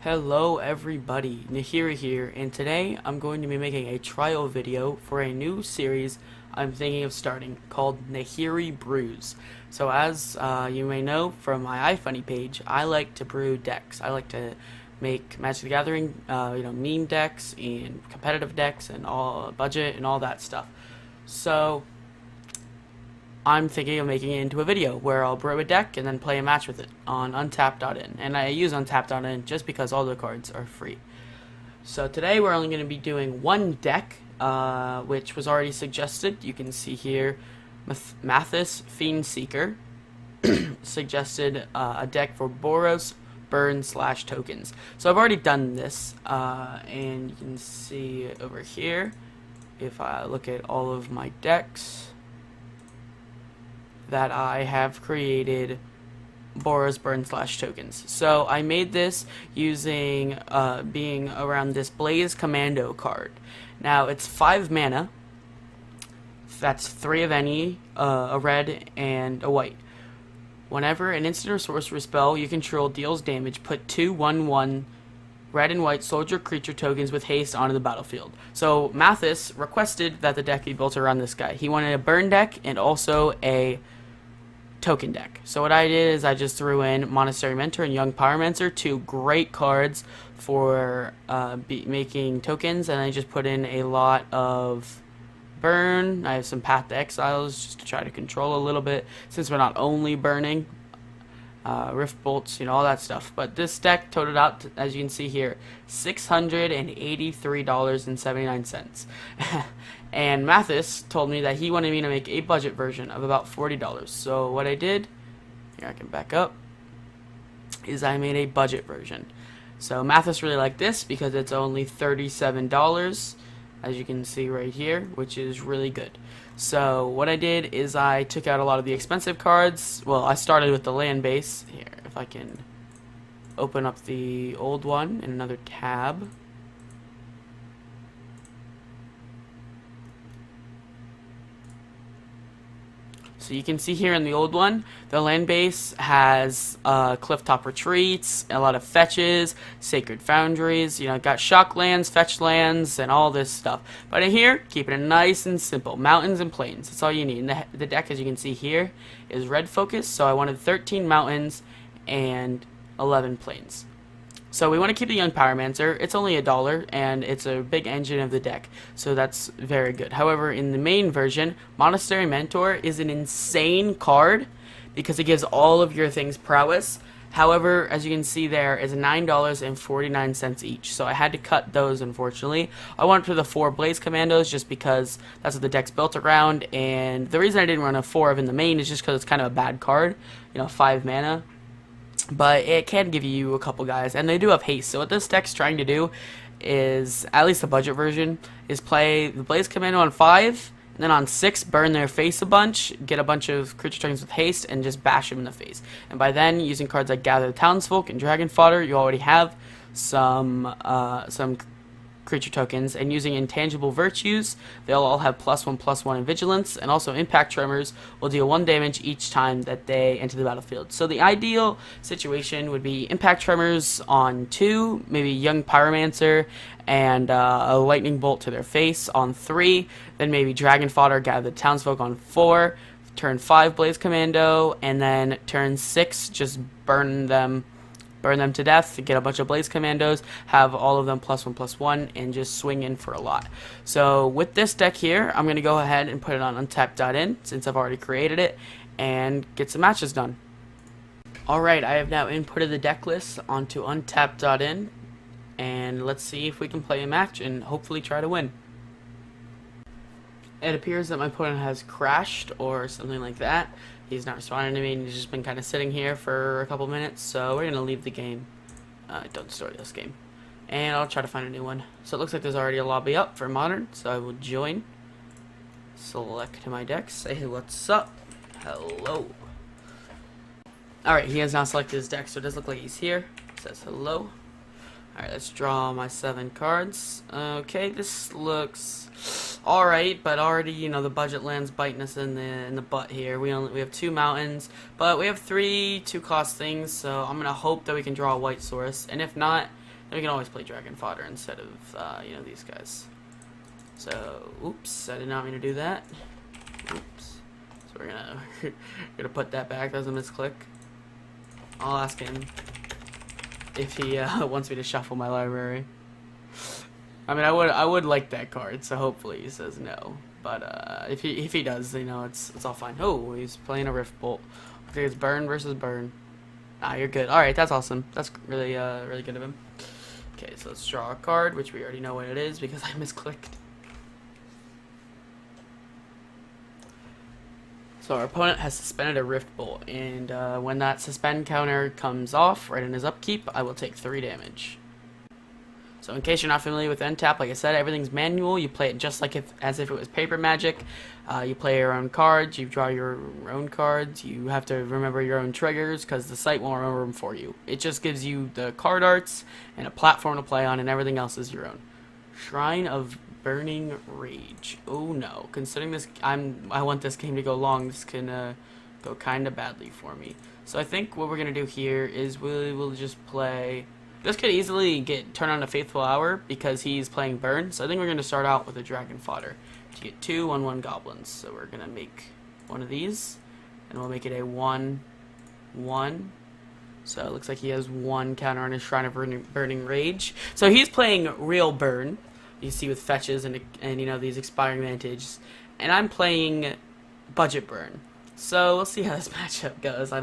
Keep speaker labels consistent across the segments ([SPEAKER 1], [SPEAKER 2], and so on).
[SPEAKER 1] Hello everybody, Nahiri here, and today I'm going to be making a trial video for a new series I'm thinking of starting called Nahiri Brews. So as you may know from my iFunny page, I like to brew decks. I like to make Magic the Gathering, meme decks and competitive decks and all budget and all that stuff. So I'm thinking of making it into a video where I'll brew a deck and then play a match with it on untap.in. And I use untap.in just because all the cards are free. So today we're only going to be doing one deck, which was already suggested. You can see here, Mathis Fiend Seeker suggested a deck for Boros burn / tokens. So I've already done this, and you can see over here, if I look at all of my decks, that I have created Boros burn / tokens. So I made this using being around this Blaze Commando card. Now it's 5 mana. That's 3 of any, a red and a white. Whenever an instant or sorcery spell you control deals damage, put 2/1/1 red and white soldier creature tokens with haste onto the battlefield. So Mathis requested that the deck be built around this guy. He wanted a burn deck and also a token deck. So what I did is I just threw in Monastery Mentor and Young Pyromancer, 2 great cards for making tokens, and I just put in a lot of burn. I have some Path to Exiles just to try to control a little bit, since we're not only burning. Rift Bolts, all that stuff. But this deck totaled out, as you can see here, $683.79. And Mathis told me that he wanted me to make a budget version of about $40. So what I did, here I can back up, is I made a budget version. So Mathis really liked this because it's only $37, as you can see right here, which is really good. So what I did is I took out a lot of the expensive cards. Well, I started with the land base. Here, if I can open up the old one in another tab. So you can see here in the old one, the land base has clifftop retreats, a lot of fetches, sacred foundries, got shock lands, fetch lands, and all this stuff. But in here, keeping it nice and simple, mountains and plains. That's all you need. And the deck, as you can see here, is red focus. So I wanted 13 mountains and 11 plains. So we want to keep the Young Pyromancer. It's only $1, and it's a big engine of the deck, so that's very good. However, in the main version, Monastery Mentor is an insane card because it gives all of your things prowess. However, as you can see, there is $9.49 each, so I had to cut those, unfortunately. I went for the 4 Blaze Commandos just because that's what the deck's built around, and the reason I didn't run a 4 of in the main is just because it's kind of a bad card, 5 mana. But it can give you a couple guys, and they do have haste. So what this deck's trying to do is, at least the budget version, is play the Blaze Commando on 5, and then on 6, burn their face a bunch, get a bunch of creature tokens with haste, and just bash them in the face. And by then, using cards like Gather the Townsfolk and Dragon Fodder, you already have some creature tokens, and using intangible virtues, they'll all have +1/+1 in vigilance, and also impact tremors will deal 1 damage each time that they enter the battlefield. So the ideal situation would be impact tremors on 2, maybe Young Pyromancer and a lightning bolt to their face on 3, then maybe Dragon Fodder, Gather the Townsfolk on 4, turn 5 Blaze Commando, and then turn 6 just burn them to death, get a bunch of Blaze Commandos, have all of them +1/+1, and just swing in for a lot. So with this deck here, I'm going to go ahead and put it on untap.in, since I've already created it, and get some matches done. Alright, I have now inputted the deck list onto untap.in, and let's see if we can play a match and hopefully try to win. It appears that my opponent has crashed or something like that. He's not responding to me, and he's just been kind of sitting here for a couple minutes, so we're going to leave the game. Don't start this game. And I'll try to find a new one. So it looks like there's already a lobby up for Modern, so I will join. Select my deck, say hey, what's up? Hello. Alright, he has now selected his deck, so it does look like he's here. It says hello. Alright, let's draw my 7 cards. Okay, this looks alright, but already, the budget lands biting us in the butt here. We have 2 mountains, but we have 3 2-cost things, so I'm gonna hope that we can draw a white source. And if not, then we can always play Dragon Fodder instead of, you know, these guys. So, oops, I did not mean to do that. Oops. So we're gonna gonna put that back. That was a misclick. I'll ask him if he wants me to shuffle my library. I mean, I would like that card, so hopefully he says no. But if he does, you know, it's all fine. Oh, he's playing a Rift Bolt. I think it's burn versus burn. Ah, you're good. All right, that's awesome. That's really really good of him. Okay, so let's draw a card, which we already know what it is because I misclicked. So our opponent has suspended a Rift Bolt, and when that suspend counter comes off right in his upkeep, I will take 3 damage. So in case you're not familiar with end tap, like I said, everything's manual. You play it just like as if it was paper magic. You play your own cards, you draw your own cards, you have to remember your own triggers because the site won't remember them for you. It just gives you the card arts and a platform to play on, and everything else is your own. Shrine of Burning Rage. Oh no, considering this, I want this game to go long, this can go kind of badly for me. So I think what we're going to do here is we'll just play... This could easily turn on a Faithful Hour because he's playing Burn. So I think we're going to start out with a Dragon Fodder to get 2 1/1 goblins. So we're going to make one of these, and we'll make it a 1/1. So it looks like he has 1 counter on his Shrine of Burning Rage. So he's playing real Burn. You see with fetches and you know these expiring advantages, and I'm playing budget Burn. So we'll see how this matchup goes. I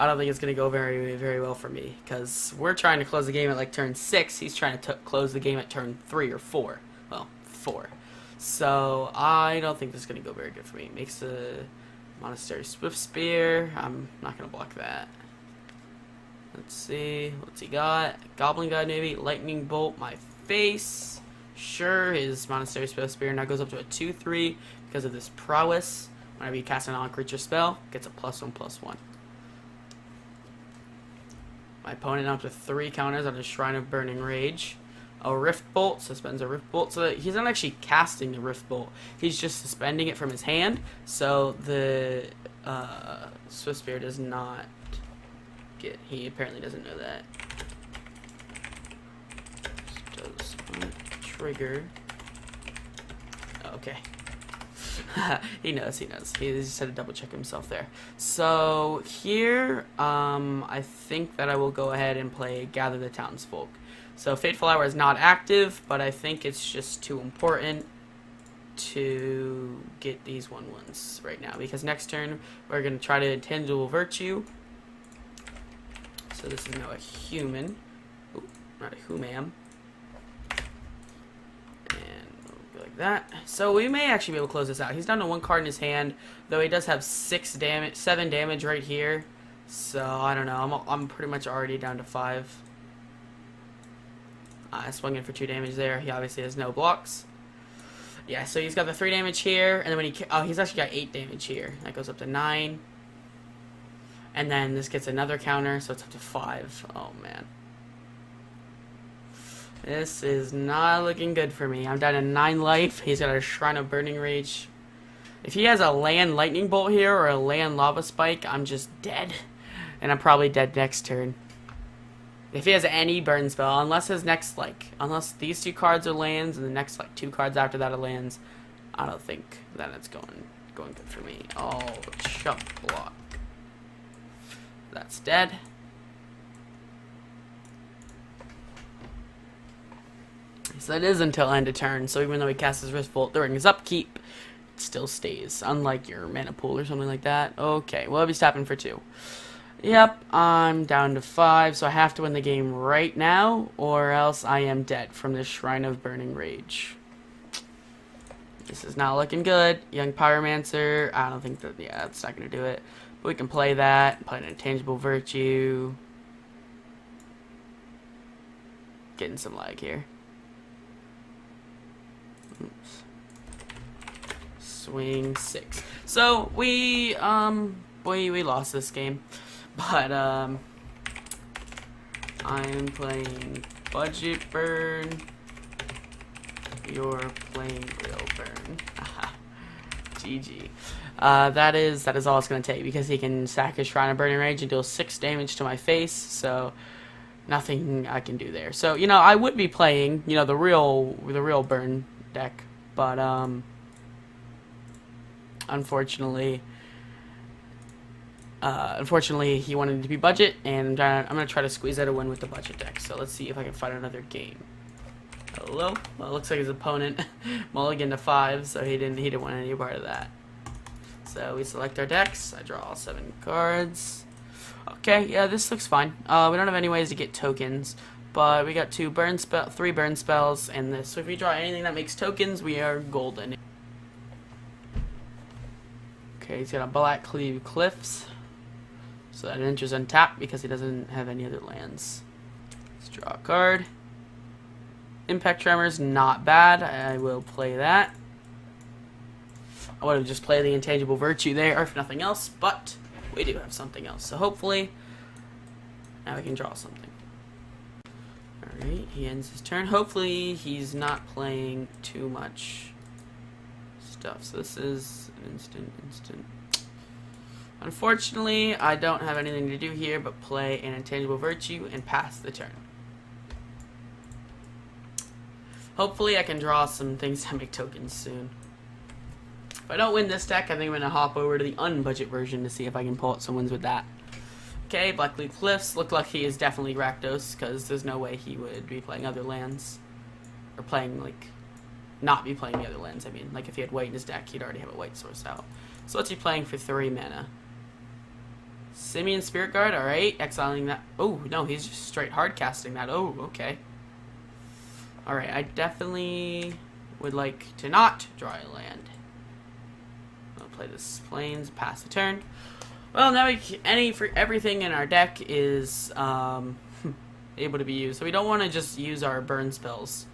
[SPEAKER 1] don't think it's gonna go very well for me because we're trying to close the game at like turn 6. He's trying to close the game at turn 3 or 4. Well, 4. So I don't think this is gonna go very good for me. Makes a Monastery Swift Spear. I'm not gonna block that. Let's see what's he got. Goblin Guide maybe. Lightning Bolt my face. Sure, his Monastery Swift Spear now goes up to a 2/3 because of this prowess. Whenever you cast a non-creature spell, gets a +1/+1. My opponent now up to 3 counters on his Shrine of Burning Rage. A Rift Bolt, suspends a Rift Bolt. So he's not actually casting the Rift Bolt. He's just suspending it from his hand. So the Swift Spear does not get... He apparently doesn't know that. Does not trigger. Okay. he knows. He just had to double check himself there. So here, I think that I will go ahead and play Gather the Townsfolk. So Fateful Hour is not active, but I think it's just too important to get these 1/1s right now because next turn we're going to try to Intangible Virtue. So this is now a human. Ooh, not a human. Like that. So we may actually be able to close this out. He's down to 1 card in his hand, though he does have 7 damage right here. So I don't know. I'm pretty much already down to 5. I swung in for 2 damage there. He obviously has no blocks. Yeah, so he's got the 3 damage here, and then when he's actually got 8 damage here. That goes up to 9. And then this gets another counter, so it's up to 5. Oh man. This is not looking good for me. I'm down to 9 life. He's got a Shrine of Burning Rage. If he has a land Lightning Bolt here or a land Lava Spike, I'm just dead. And I'm probably dead next turn. If he has any burn spell, unless these 2 cards are lands and the next 2 cards after that are lands, I don't think that it's going good for me. Oh, chump block. That's dead. So it is until end of turn, so even though he casts his Rift Bolt during his upkeep, it still stays, unlike your mana pool or something like that. Okay, we'll be stopping for 2. Yep, I'm down to 5, so I have to win the game right now, or else I am dead from this Shrine of Burning Rage. This is not looking good. Young Pyromancer, I don't think that, yeah, that's not going to do it. But we can play that, play an Intangible Virtue. Getting some lag here. Oops. Swing 6. So we lost this game, but I'm playing budget burn. You're playing real burn. GG. That is all it's gonna take because he can sack his Shrine of Burning Rage and deal 6 damage to my face. So nothing I can do there. So, you know, I would be playing, you know, the real burn deck, but unfortunately, unfortunately, he wanted to be budget, and I'm gonna try to squeeze out a win with the budget deck. So let's see if I can find another game. Hello. Well, it looks like his opponent mulliganed to 5, so he didn't want any part of that. So we select our decks. I draw 7 cards. Okay, yeah, this looks fine. We don't have any ways to get tokens, but we got 3 burn spells, and this. So if we draw anything that makes tokens, we are golden. Okay, he's got a Black Cleave Cliffs, so that enters untapped because he doesn't have any other lands. Let's draw a card. Impact Tremors, not bad. I will play that. I would have just played the Intangible Virtue there, if nothing else, but we do have something else. So hopefully, now we can draw something. Alright, he ends his turn. Hopefully, he's not playing too much stuff. So this is an instant. Unfortunately, I don't have anything to do here but play an Intangible Virtue and pass the turn. Hopefully I can draw some things that make tokens soon. If I don't win this deck, I think I'm going to hop over to the unbudget version to see if I can pull out some wins with that. Okay, Black Cleave Cliffs. Look like he is definitely Rakdos, because there's no way he would be playing other lands. Or playing, like, not be playing the other lands, I mean. Like, if he had white in his deck, he'd already have a white source out. So what's he playing for 3 mana? Simian Spirit Guard, alright. Exiling that. Oh, no, he's just straight hard casting that. Oh, okay. Alright, I definitely would like to not draw a land. I'll play this Plains, pass the turn. Well, now everything in our deck is able to be used. So we don't want to just use our burn spells,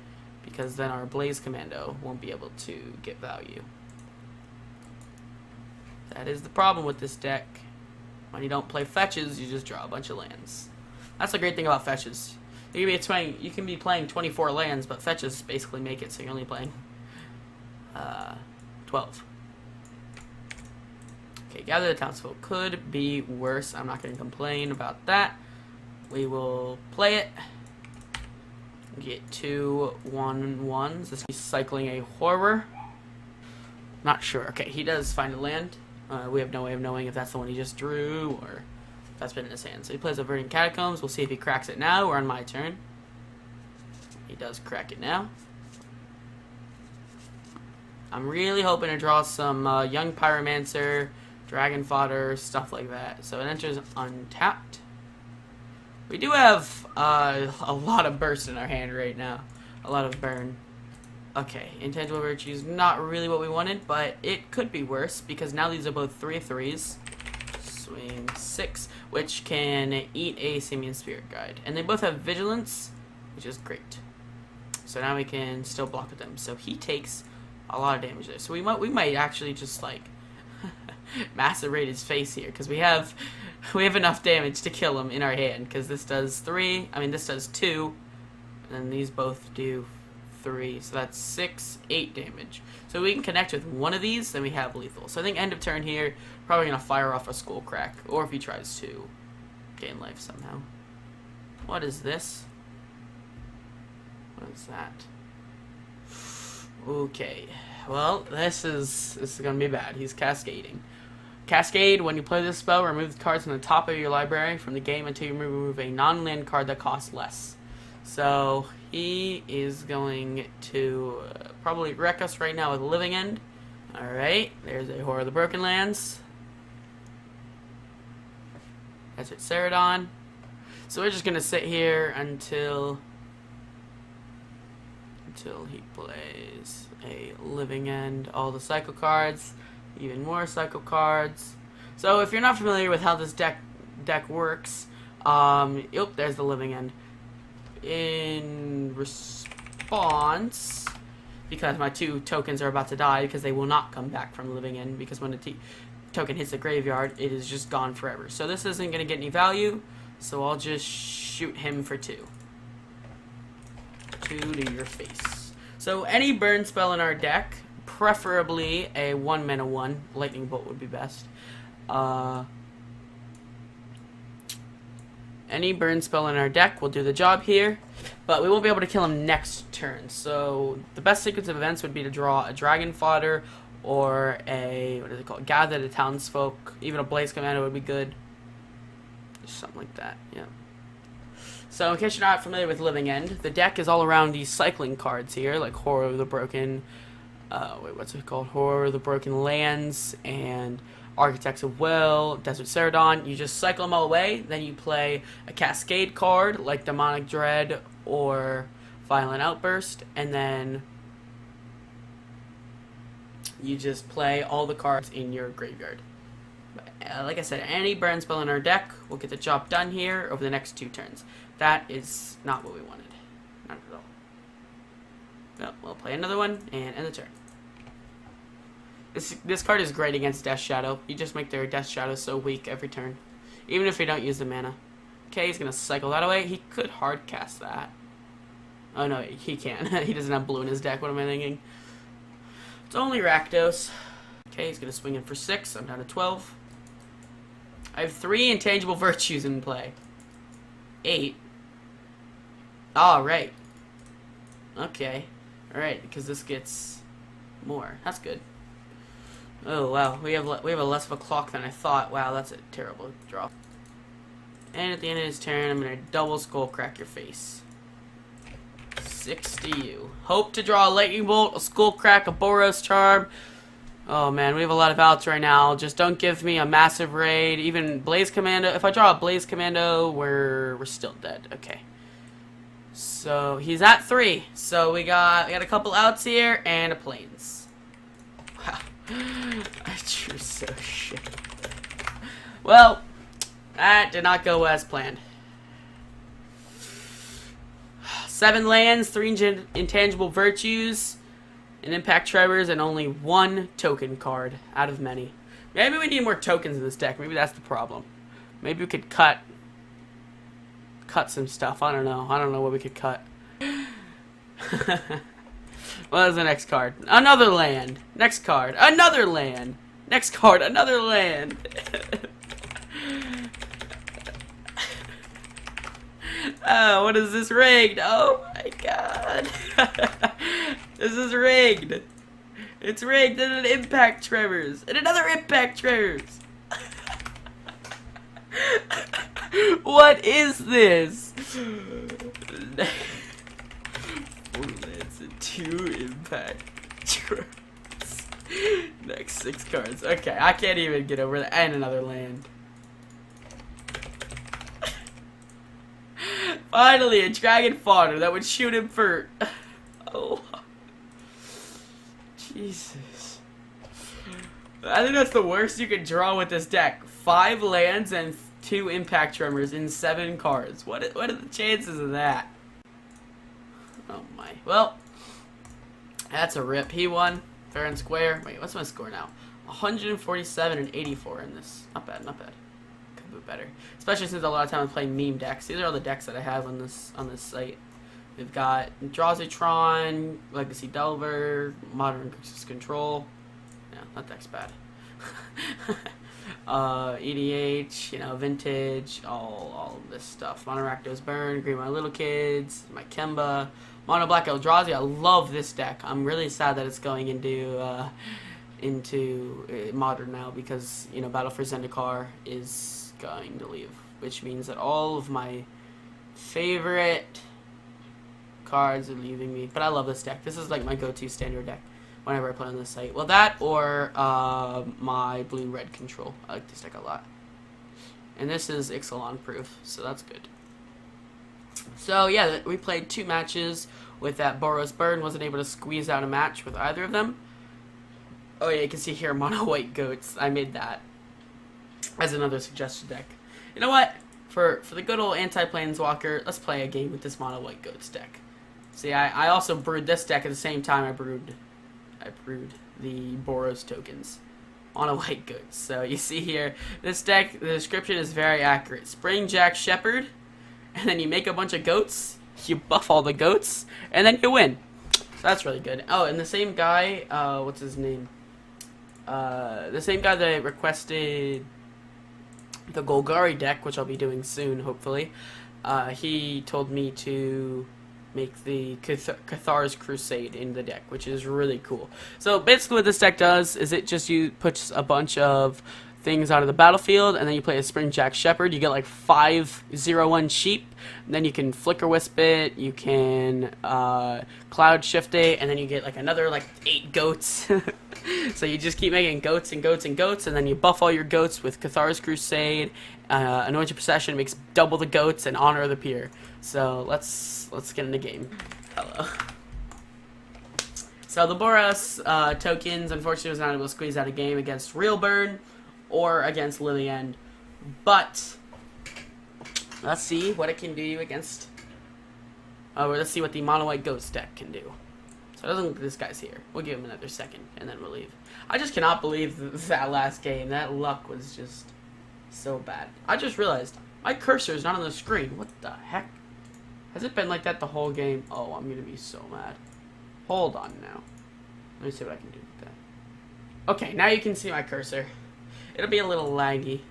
[SPEAKER 1] because then our Blaze Commando won't be able to get value. That is the problem with this deck. When you don't play fetches, you just draw a bunch of lands. That's the great thing about fetches. You can be playing 24 lands, but fetches basically make it so you're only playing 12. Okay, Gather the Townsfolk could be worse. I'm not going to complain about that. We will play it. Get 2 1/1s. This is cycling a Horror. Not sure. Okay, he does find a land. We have no way of knowing if that's the one he just drew or that's been in his hand. So he plays a Verdant Catacombs. We'll see if he cracks it now or on my turn. He does crack it now. I'm really hoping to draw some Young Pyromancer, Dragon Fodder, stuff like that. So it enters untapped. We do have a lot of burst in our hand right now. A lot of burn. Okay, Intangible Virtue is not really what we wanted, but it could be worse because now these are both 3/3s. Swing 6, which can eat a Simian Spirit Guide. And they both have Vigilance, which is great. So now we can still block with them. So he takes a lot of damage there. So we might actually just like macerate his face here, because we have enough damage to kill him in our hand, because this does 3, I mean this does 2, and these both do 3, so that's 6, 8 damage. So we can connect with one of these, then we have lethal. So I think end of turn here, probably going to fire off a Skull Crack, or if he tries to gain life somehow. What is this? What is that? Okay, well, this is going to be bad. He's Cascading. Cascade, when you play this spell, remove the cards from the top of your library from the game until you remove a non-land card that costs less. So he is going to probably wreck us right now with Living End. Alright, there's a Horror of the Broken Lands. That's it, Ceradon. So we're just going to sit here until he plays a Living End, all the cycle cards, even more cycle cards. So if you're not familiar with how this deck works, there's the Living End. In response, because my 2 tokens are about to die because they will not come back from Living End, because when a token hits the graveyard, it is just gone forever. So this isn't going to get any value, so I'll just shoot him for 2. 2 to your face. So any burn spell in our deck, preferably a 1-mana 1, Lightning Bolt would be best, Any burn spell in our deck will do the job here, but we won't be able to kill him next turn. So the best sequence of events would be to draw a dragon fodder or a, what is it called, gather the townsfolk. Even a blaze commando would be good. Something like that, yeah. So in case you're not familiar with Living End, the deck is all around these cycling cards here, like Horror of the Broken, what's it called? Horror of the Broken Lands and Architects of Will, Desert Ceradon. You just cycle them all away, then you play a Cascade card like Demonic Dread or Violent Outburst, and then you just play all the cards in your graveyard. Like I said, any burn spell in our deck will get the job done here over the next 2 turns. That is not what we wanted. Not at all. Well, we'll play another one and end the turn. This card is great against Death Shadow. You just make their Death Shadow so weak every turn. Even if you don't use the mana. Okay, he's going to cycle that away. He could hard cast that. Oh no, he can't. He doesn't have blue in his deck. What am I thinking? It's only Rakdos. Okay, he's going to swing in for 6. I'm down to 12. I have 3 intangible virtues in play. 8. Alright. Okay. Alright, because this gets more. That's good. Oh, wow. We have a less of a clock than I thought. Wow, that's a terrible draw. And at the end of his turn, I'm going to double skull crack your face. 6 to you. Hope to draw a lightning bolt, a skull crack, a Boros charm. Oh man, we have a lot of outs right now. Just don't give me a massive raid. Even Blaze Commando. If I draw a Blaze Commando, we're still dead. Okay. So he's at 3. So we got a couple outs here and a plains. Wow. I drew so shit. Well, that did not go as planned. 7 lands, 3 intangible virtues, an impact Trevor's, and only 1 token card out of many. Maybe we need more tokens in this deck. Maybe that's the problem. Maybe we could cut some stuff. I don't know. I don't know what we could cut. What is the next card? Another land. Next card. Another land. Next card. Another land. Oh, what is this rigged? Oh my god. This is rigged. It's rigged and an impact Trevor's. And another impact Trevor's. What is this? 4 lands and 2 impact Trevor's. Next 6 cards. Okay, I can't even get over that. And another land. Finally, a dragon fodder that would shoot him for... Oh. Jesus. I think that's the worst you could draw with this deck. 5 lands and 2 impact tremors in 7 cards. What are the chances of that? Oh my. Well, that's a rip. He won. Fair and square. Wait, what's my score now? 147 and 84 in this. Not bad, not bad. Could be better. Especially since a lot of time I'm playing meme decks. These are all the decks that I have on this site. We've got Drawsitron, Legacy Delver, Modern Control. Yeah, that deck's bad. EDH, you know, Vintage, all of this stuff. Monoractos Burn, Green My Little Kids, my Kemba, Mono Black Eldrazi. I love this deck. I'm really sad that it's going into Modern now because, you know, Battle for Zendikar is going to leave, which means that all of my favorite cards are leaving me. But I love this deck. This is like my go-to standard deck whenever I play on this site. Well, that or my blue-red control. I like this deck a lot. And this is Ixalan proof, so that's good. So yeah, we played 2 matches with that Boros Burn. Wasn't able to squeeze out a match with either of them. Oh yeah, you can see here Mono White Goats. I made that as another suggested deck. You know what? For the good old anti-planeswalker, let's play a game with this Mono White Goats deck. See, I also brewed this deck at the same time I brewed the Boros tokens on a White Goats. So you see here, this deck, the description is very accurate. Springjack Shepherd, and then you make a bunch of goats, you buff all the goats, and then you win. So that's really good. Oh, and the same guy, what's his name? The same guy that requested the Golgari deck, which I'll be doing soon, hopefully, he told me to make the Cathar's Crusade in the deck, which is really cool. So basically what this deck does is it just puts a bunch of things out of the battlefield, and then you play a Springjack Shepherd. You get like 5/0/1 sheep, and then you can Flicker Wisp it, you can Cloud Shift it, and then you get like another like 8 goats. So you just keep making goats and goats and goats, and then you buff all your goats with Cathar's Crusade. Anointed Procession makes double the goats, and Honor of the Peer. So let's get in the game. Hello. So the Boros tokens, unfortunately, was not able to squeeze out a game against Real Burn or against Lily End, but let's see what it can do against. Let's see what the Mono White Ghost deck can do. So it doesn't look like this guy's here. We'll give him another second, and then we'll leave. I just cannot believe that last game. That luck was just so bad. I just realized my cursor is not on the screen. What the heck? Has it been like that the whole game? Oh, I'm gonna be so mad. Hold on now. Let me see what I can do with that. Okay, now you can see my cursor. It'll be a little laggy.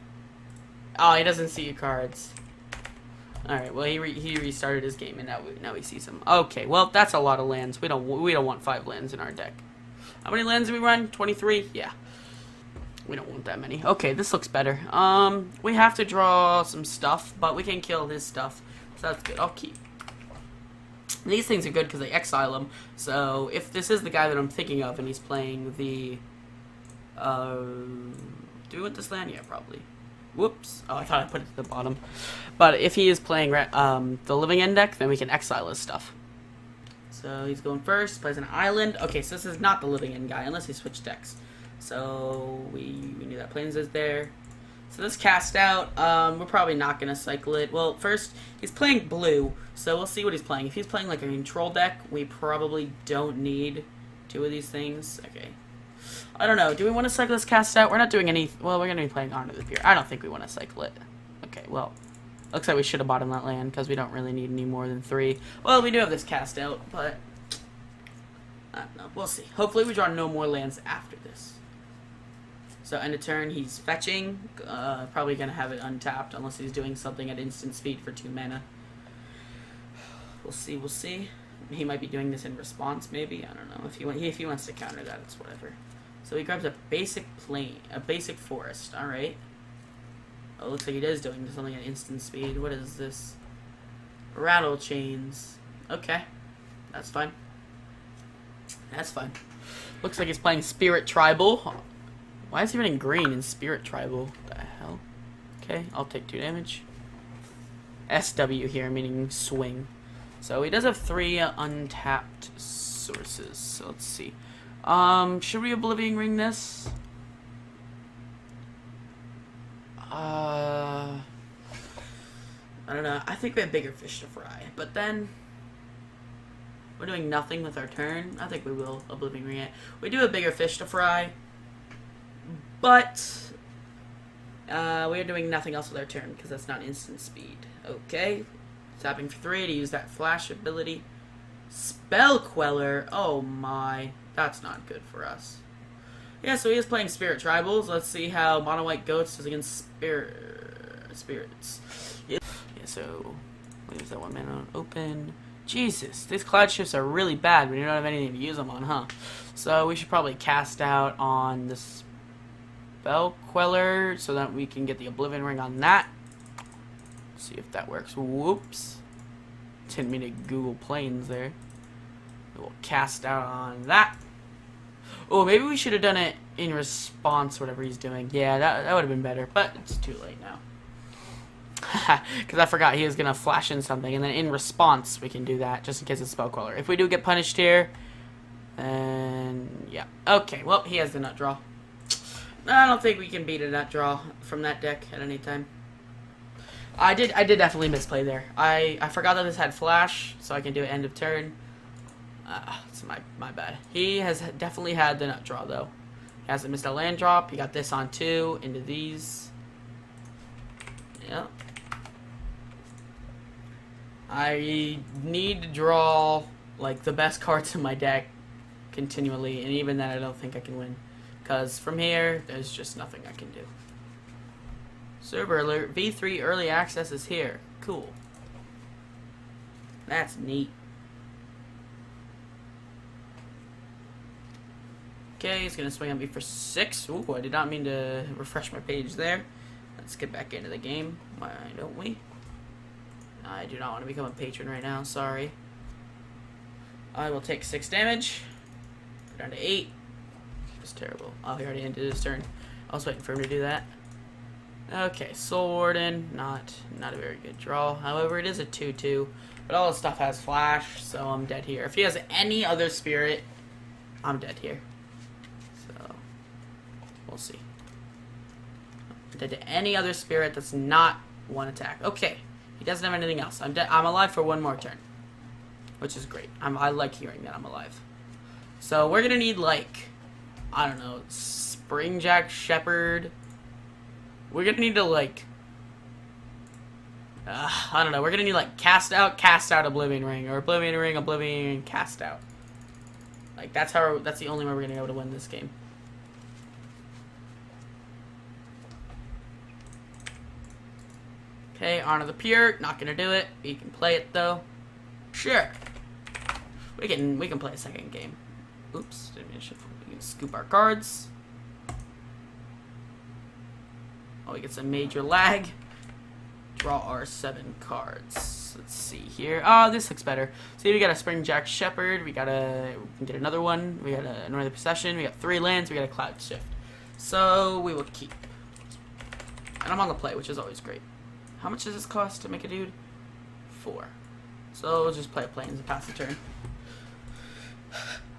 [SPEAKER 1] Oh, he doesn't see your cards. Alright, well he restarted his game, and now he sees them. Okay, well that's a lot of lands. We don't want 5 lands in our deck. How many lands do we run? 23? Yeah. We don't want that many. Okay, this looks better. We have to draw some stuff, but we can kill his stuff. So that's good. I'll keep. These things are good because they exile him. So if this is the guy that I'm thinking of, and he's playing the do we want this land? Yeah, probably. Whoops. Oh, I thought I put it at the bottom. But if he is playing the Living End deck, then we can exile his stuff. So he's going first, plays an island. Okay, so this is not the Living End guy, unless he switched decks. So we knew that Plains is there. So this cast out, we're probably not going to cycle it. Well, first, he's playing blue, so we'll see what he's playing. If he's playing like a control deck, we probably don't need 2 of these things. Okay. I don't know. Do we want to cycle this cast out? We're not doing any. Well, we're going to be playing Honor of the Peer. I don't think we want to cycle it. Okay, well. Looks like we should have bought him that land because we don't really need any more than 3. Well, we do have this cast out, but I don't know. We'll see. Hopefully we draw no more lands after this. So end of turn, he's fetching. Probably going to have it untapped unless he's doing something at instant speed for 2 mana. We'll see. We'll see. He might be doing this in response, maybe. I don't know. If he wants to counter that, it's whatever. So he grabs a basic forest. All right. Oh, looks like he is doing something at instant speed. What is this? Rattle chains. Okay. That's fine. That's fine. Looks like he's playing Spirit Tribal. Why is he running green in Spirit Tribal? What the hell? Okay, I'll take 2 damage. SW here, meaning swing. So he does have 3 untapped sources. So let's see. Should we Oblivion Ring this? I don't know. I think we have bigger fish to fry. But then we're doing nothing with our turn. I think we will Oblivion Ring it. We do have bigger fish to fry. But we are doing nothing else with our turn because that's not instant speed. Okay. Tapping for 3 to use that flash ability. Spell Queller. Oh my. That's not good for us. Yeah, so he is playing Spirit Tribals. Let's see how Mono White Goats does against Spirits. Yeah, so leaves that 1 mana open. Jesus, these Cloud Shifts are really bad when you don't have anything to use them on, huh? So we should probably cast out on the Spell Queller so that we can get the Oblivion Ring on that. See if that works. Whoops. Didn't mean to Google Plains there. We'll cast out on that. Oh, maybe we should have done it in response, whatever he's doing. Yeah, that would have been better, but it's too late now. Because I forgot he was going to flash in something, and then in response, we can do that, just in case it's Spell Queller. If we do get punished here, then, yeah. Okay, well, he has the nut draw. I don't think we can beat a nut draw from that deck at any time. I did definitely misplay there. I forgot that this had flash, so I can do it end of turn. It's my bad. He has definitely had the nut draw, though. He hasn't missed a land drop. He got this on 2 into these. Yep. I need to draw, like, the best cards in my deck continually, and even then I don't think I can win. Because from here, there's just nothing I can do. Server alert, V3 early access is here. Cool. That's neat. Okay, he's gonna swing at me for 6. Ooh, I did not mean to refresh my page there. Let's get back into the game. Why don't we? I do not want to become a patron right now, sorry. I will take 6 damage. Go down to 8. That's terrible. Oh, he already ended his turn. I was waiting for him to do that. Okay, Soul Warden, not a very good draw. However, it is a 2/2, but all his stuff has flash, so I'm dead here. If he has any other spirit, I'm dead here. So, we'll see. I'm dead to any other spirit that's not 1 attack. Okay, he doesn't have anything else. I'm dead. I'm alive for 1 more turn, which is great. I like hearing that I'm alive. So we're gonna need, like, I don't know, Springjack Shepherd. We're gonna need to, like, I don't know. We're gonna need, like, cast out, Oblivion Ring, or Oblivion Ring, Oblivion, cast out. Like, that's the only way we're gonna be able to win this game. Okay, Honor the Pure, not gonna do it. We can play it though. Sure. We can play a second game. Oops, didn't mean to shift. We can scoop our cards. Oh, we get some major lag. Draw our 7 cards. Let's see here. Oh, this looks better. See, we got a Springjack Shepherd. We can get another one. We got a Northern Procession. We got 3 lands. We got a Cloud Shift. So we will keep. And I'm on the play, which is always great. How much does this cost to make a dude? 4. So we'll just play a Plains and pass the turn.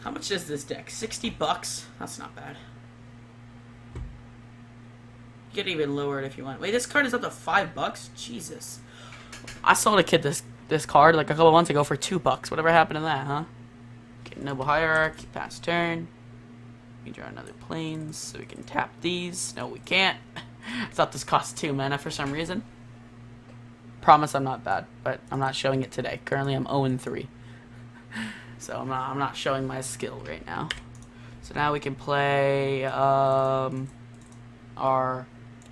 [SPEAKER 1] How much is this deck? 60 bucks? That's not bad. Get even lower if you want. Wait, this card is up to 5 bucks? Jesus. I sold a kid this card like a couple months ago for 2 bucks. Whatever happened to that, huh? Okay, Noble Hierarchy, pass turn. We draw another Plains, so we can tap these. No, we can't. I thought this cost 2 mana for some reason. Promise I'm not bad, but I'm not showing it today. Currently I'm 0-3. So I'm not showing my skill right now. So now we can play our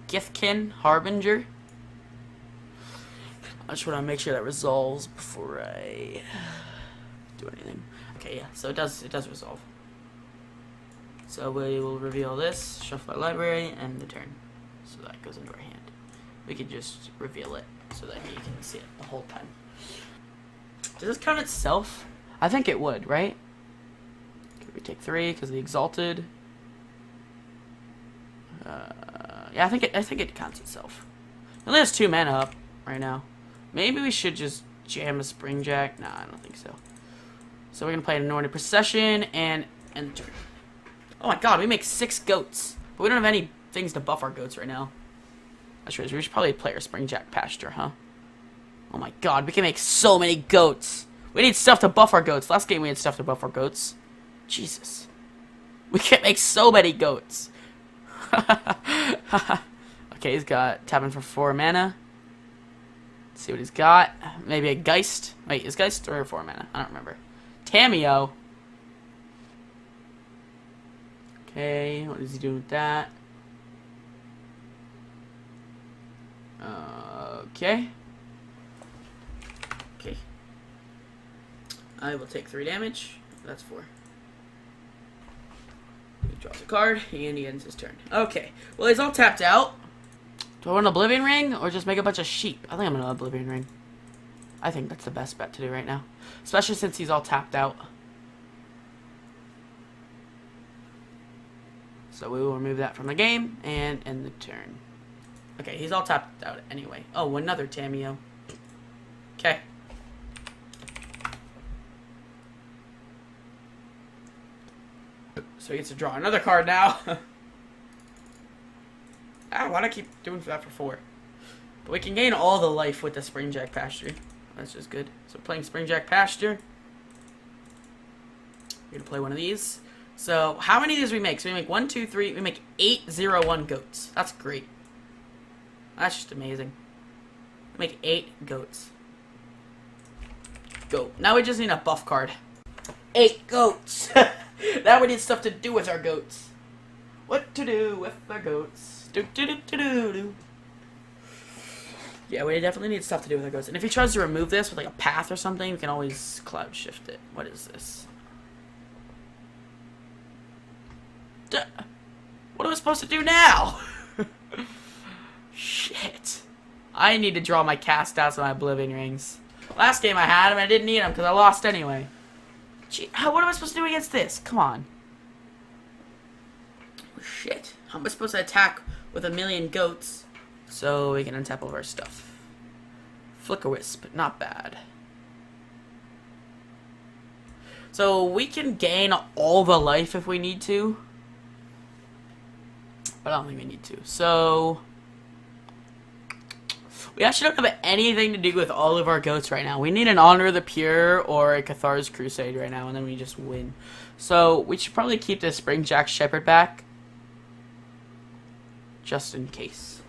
[SPEAKER 1] Githkin Harbinger. I just want to make sure that resolves before I do anything. Okay, yeah, so it does resolve. So we will reveal this, shuffle our library, and the turn. So that goes into our hand. We can just reveal it so that you can see it the whole time. Does this count itself? I think it would, right? Okay, we take 3 because the Exalted. Yeah, I think it counts itself. It only has 2 mana up right now. Maybe we should just jam a Springjack. Nah, I don't think so. So we're gonna play an Northern Procession and end the turn. Oh my god, we make 6 goats. But we don't have any things to buff our goats right now. That's right, we should probably play our Springjack Pasture, huh? Oh my god, we can make so many goats. We need stuff to buff our goats. Last game we had stuff to buff our goats. Jesus. We can make so many goats. Okay, he's got tapping for 4 mana. Let's see what he's got. Maybe a Geist. Wait, is Geist or 4 mana? I don't remember. Tameo. Okay, what is he doing with that? Okay. Okay. I will take 3 damage. That's 4. He draws a card, and he ends his turn. Okay. Well, he's all tapped out. Do I want an Oblivion Ring, or just make a bunch of sheep? I think I'm going to Oblivion Ring. I think that's the best bet to do right now. Especially since he's all tapped out. So we will remove that from the game, and end the turn. Okay, he's all tapped out anyway. Oh, another Tameo. Okay. So he gets to draw another card now. Why'd I keep doing that for 4? But we can gain all the life with the Springjack Pasture. That's just good. So playing Springjack Pasture. We're gonna play one of these. So how many of these we make? So we make 1, 2, 3. We make 8/0/1 goats. That's great. That's just amazing. We make 8 goats. Goat. Now we just need a buff card. 8 goats. Now we need stuff to do with our goats. What to do with our goats? Do do do do do do. Yeah, we definitely need stuff to do with our goats. And if he tries to remove this with like a path or something, we can always cloud shift it. What is this? Duh. What am I supposed to do now? Shit. I need to draw my cast outs of my Oblivion rings. Last game I had them, I didn't need them because I lost anyway. Gee, what am I supposed to do against this? Come on. Oh, shit. How am I supposed to attack with a million goats so we can untap all of our stuff? Flicker Wisp, not bad. So we can gain all the life if we need to. But I don't think we need to. So we actually don't have anything to do with all of our goats right now. We need an Honor of the Pure or a Cathar's Crusade right now, and then we just win. So we should probably keep this Springjack Shepherd back. Just in case.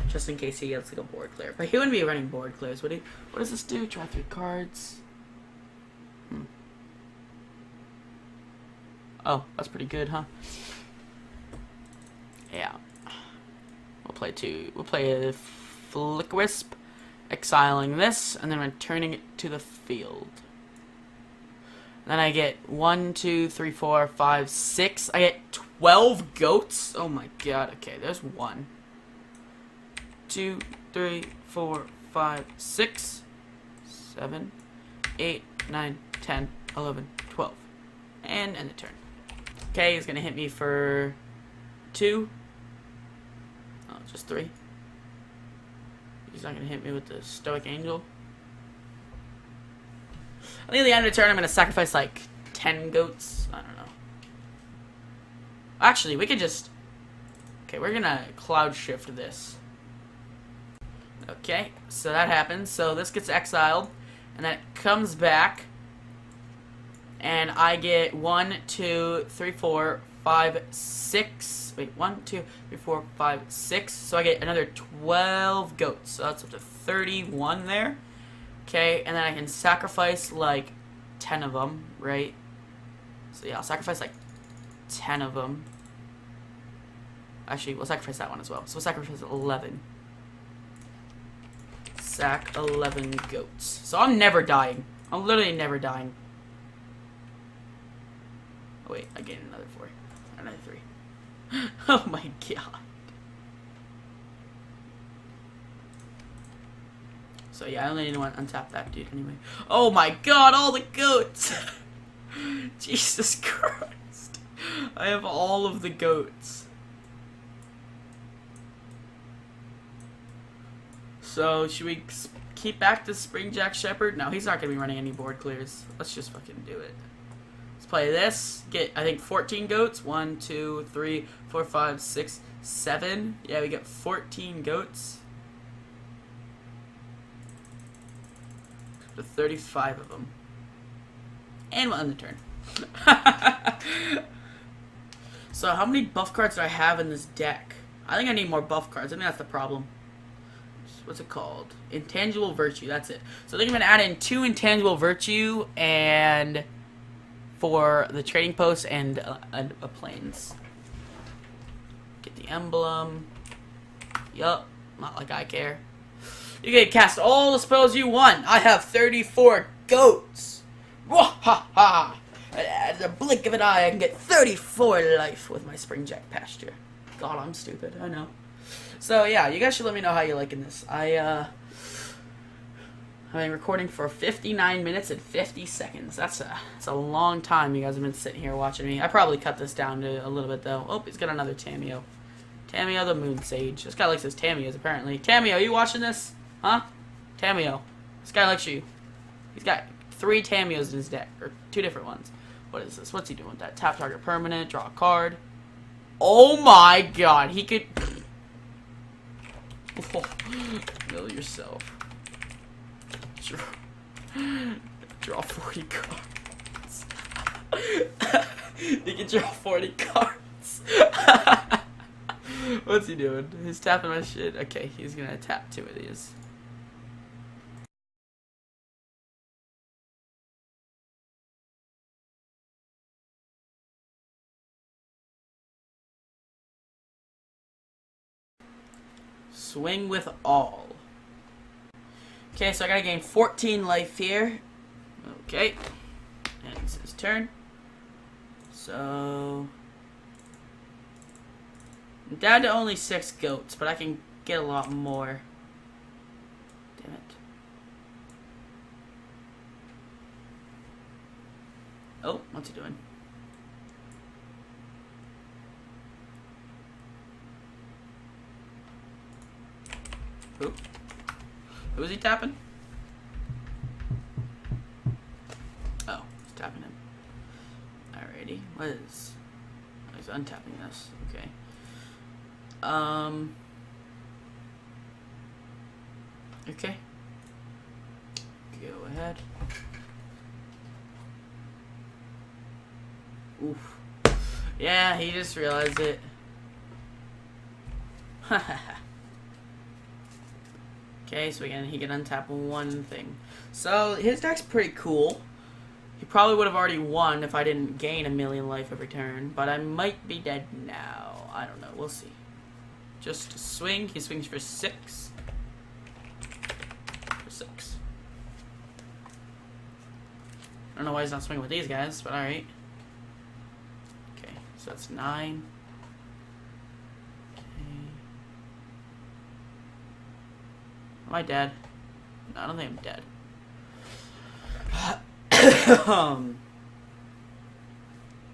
[SPEAKER 1] Just in case he gets like a board clear. But he wouldn't be running board clears, would he? What does this do? Draw 3 cards. Oh, that's pretty good, huh? Yeah. We'll play 2. We'll play a Flick Wisp, exiling this, and then returning it to the field. Then I get 1, 2, 3, 4, 5, 6. I get 12 goats. Oh my god. Okay, there's 1, 2, 3, 4, 5, 6, 7, 8, 9, 10, 11, 12. And end the turn. Okay, he's gonna hit me for 2. Oh, just 3. He's not gonna hit me with the Stoic Angel. I think at the end of the turn I'm gonna sacrifice like 10 goats. I don't know. Actually, we could just... Okay, we're gonna cloud shift this. Okay, so that happens. So this gets exiled, and then it comes back, and I get 1, 2, 3, 4, 5, 6. Wait, 1, 2, 3, 4, 5, 6. So I get another 12 goats. So that's up to 31 there. Okay, and then I can sacrifice like 10 of them, right? So yeah, I'll sacrifice like 10 of them. Actually, we'll sacrifice that one as well. So we'll sacrifice 11. Sack 11 goats. So I'm never dying. I'm literally never dying. Oh wait, I gained another 4. Another 3. Oh my god. So yeah, I only need to untap that dude anyway. Oh my god, all the goats! Jesus Christ. I have all of the goats. So, should we keep back to Springjack Shepherd? No, he's not going to be running any board clears. Let's just fucking do it. Let's play this. Get, I think, 14 goats. 1, 2, 3, 4, 5, 6, 7. Yeah, we get 14 goats. To 35 of them. And we'll end the turn. So, how many buff cards do I have in this deck? I think I need more buff cards. I think that's the problem. What's it called? Intangible Virtue. That's it. So I think I'm gonna add in 2 Intangible Virtue and for the trading post and a plains. Get the emblem. Yup. Not like I care. You can cast all the spells you want. I have 34 goats. Wahaha! At the blink of an eye, I can get 34 life with my Springjack Pasture. God, I'm stupid. I know. So yeah, you guys should let me know how you're liking this. I've been recording for 59 minutes and 50 seconds. That's a long time you guys have been sitting here watching me. I probably cut this down to a little bit though. Oh, he's got another Tameo. Tameo the Moon Sage. This guy likes his Tameos apparently. Tameo, you watching this? Huh? Tameo. This guy likes you. He's got 3 Tameos in his deck. Or 2 different ones. What is this? What's he doing with that? Tap target permanent. Draw a card. Oh my god. He could... Oh, know yourself. Draw 40 cards. You can draw 40 cards. What's he doing? He's tapping my shit. Okay, he's gonna tap 2 of these. Swing with all. Okay, so I gotta gain 14 life here. Okay. And it's his turn. So I'm down to only 6 goats, but I can get a lot more. Damn it. Oh, what's he doing? Who? Who is he tapping? Oh, he's tapping him. Alrighty. What is... Oh, he's untapping this. Okay. Okay. Go ahead. Oof. Yeah, he just realized it. Okay, so again, he can untap one thing. So his deck's pretty cool. He probably would have already won if I didn't gain a million life every turn, but I might be dead now. I don't know. We'll see. Just swing. He swings for 6. For 6. I don't know why he's not swinging with these guys, but alright. Okay, so that's 9. Am I dead? No, I don't think I'm dead.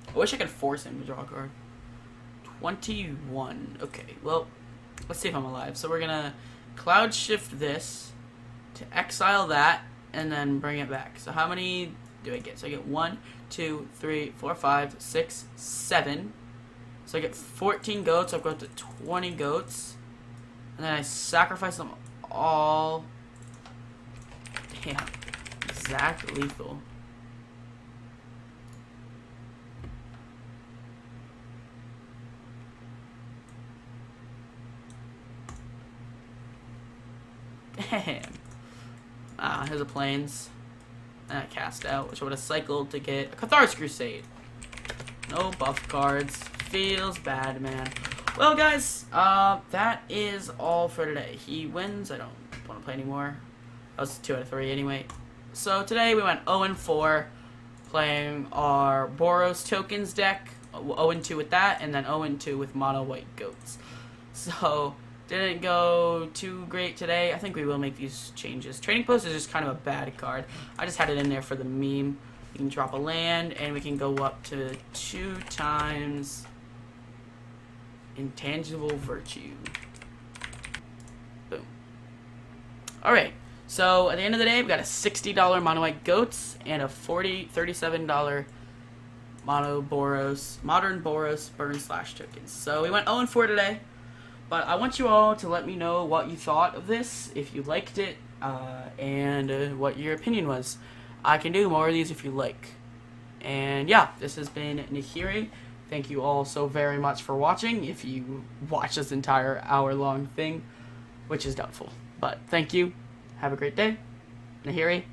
[SPEAKER 1] I wish I could force him to draw a card. 21. Okay, well, let's see if I'm alive. So we're gonna cloud shift this to exile that and then bring it back. So how many do I get? So I get 1, 2, 3, 4, 5, 6, 7. So I get 14 goats. I've got to 20 goats. And then I sacrifice them all. Damn. Exact lethal. Damn. Ah, here's a plains. And I cast out, which I would have cycled to get a Cathar's Crusade. No buff cards. Feels bad, man. Well, guys, that is all for today. He wins. I don't want to play anymore. That was 2 out of 3 anyway. So today we went 0-4, playing our Boros tokens deck. 0-2 with that, and then 0-2 with mono white goats. So didn't go too great today. I think we will make these changes. Trading Post is just kind of a bad card. I just had it in there for the meme. We can drop a land, and we can go up to 2 times Intangible Virtue. Boom. Alright, so at the end of the day, we got a $60 mono white goats and a $37 modern Boros burn slash tokens. So we went 0-4 today, but I want you all to let me know what you thought of this, if you liked it, and what your opinion was. I can do more of these if you like. And yeah, this has been Nahiri. Thank you all so very much for watching, if you watch this entire hour-long thing, which is doubtful. But thank you. Have a great day. Nahiri.